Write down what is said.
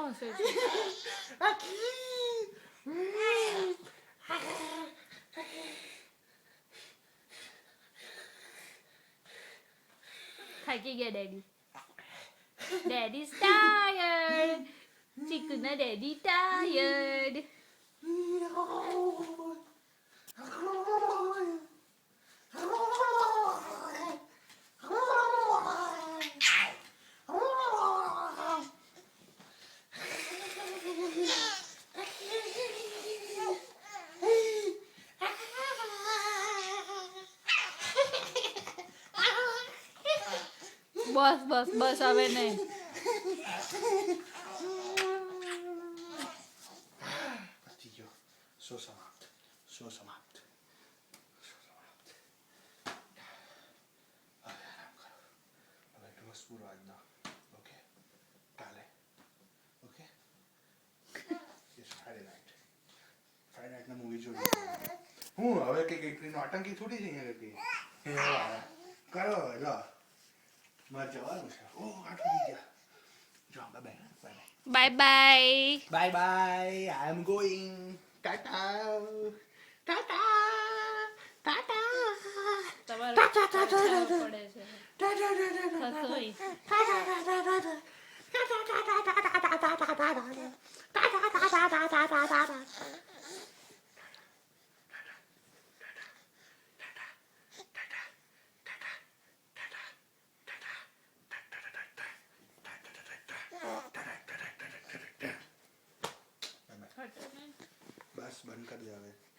હશે થાકી ગયા ડેડી ડેડી ઇઝ ટાયર્ડ ચીકુના ડેડી ટાયર્ડ બસ બસ બસ હવે નહીં પતી ગયો સો સમાપ્ત સો સમાપ્ત સો સમાપ્ત હવે આરામ કરો હવે દિવસ પૂરો આજનો ઓકે કાલે ઓકે યસ ફ્રાઈડે નાઇટના મૂવી જોઈ હું હવે કંઈક નોટંકી થોડી છે અહીંયા કરો લો મારે જવાનું છે ઓ આઠ વાગી ગયા જો bye bye bye bye bye bye I am going Tata Tata Tata તમારે ટાટા ટાટા પડે છે ખસોઈ બસ બંધ કરી દે હવે